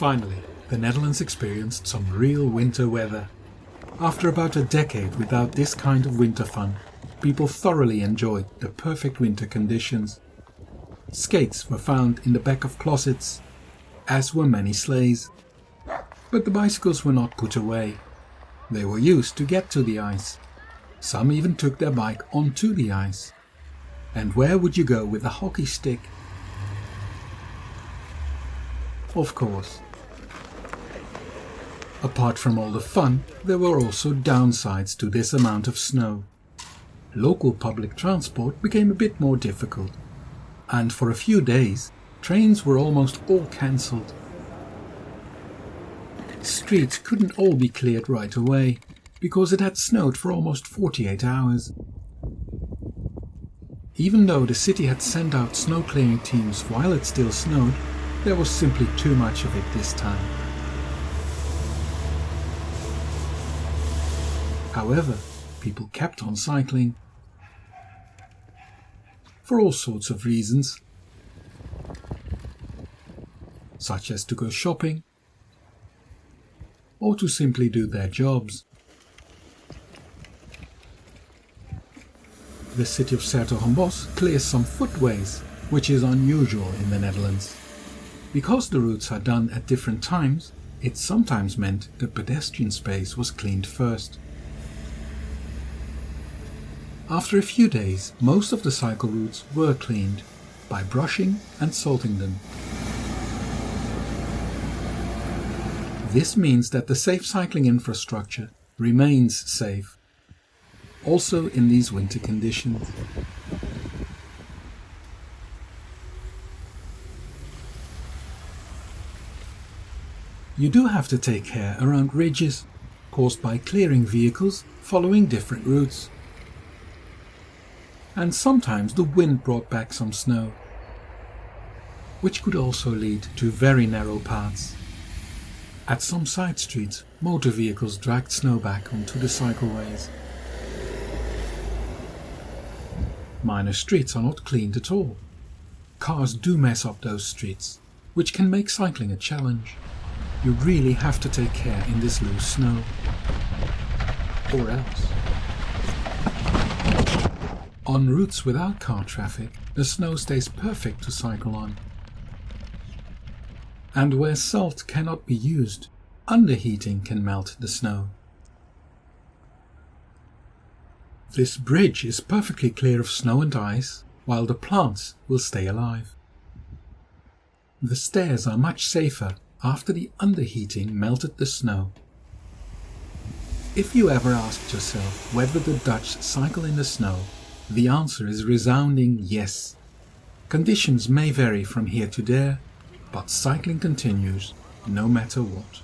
Finally, the Netherlands experienced some real winter weather. After about a decade without this kind of winter fun, people thoroughly enjoyed the perfect winter conditions. Skates were found in the back of closets, as were many sleighs. But the bicycles were not put away. They were used to get to the ice. Some even took their bike onto the ice. And where would you go with a hockey stick? Of course. Apart from all the fun, there were also downsides to this amount of snow. Local public transport became a bit more difficult, and for a few days, trains were almost all cancelled. Streets couldn't all be cleared right away, because it had snowed for almost 48 hours. Even though the city had sent out snow clearing teams while it still snowed, there was simply too much of it this time. However, people kept on cycling. For all sorts of reasons, such as to go shopping, or to simply do their jobs. The city of 's-Hertogenbosch clears some footways, which is unusual in the Netherlands. Because the routes are done at different times, it sometimes meant the pedestrian space was cleaned first. After a few days, most of the cycle routes were cleaned by brushing and salting them. This means that the safe cycling infrastructure remains safe, also in these winter conditions. You do have to take care around ridges caused by clearing vehicles following different routes. And sometimes the wind brought back some snow, which could also lead to very narrow paths. At some side streets, motor vehicles dragged snow back onto the cycleways. Minor streets are not cleaned at all. Cars do mess up those streets, which can make cycling a challenge. You really have to take care in this loose snow, or else. On routes without car traffic, the snow stays perfect to cycle on. And where salt cannot be used, underheating can melt the snow. This bridge is perfectly clear of snow and ice, while the plants will stay alive. The stairs are much safer after the underheating melted the snow. If you ever asked yourself whether the Dutch cycle in the snow, the answer is resounding yes. Conditions may vary from here to there, but cycling continues no matter what.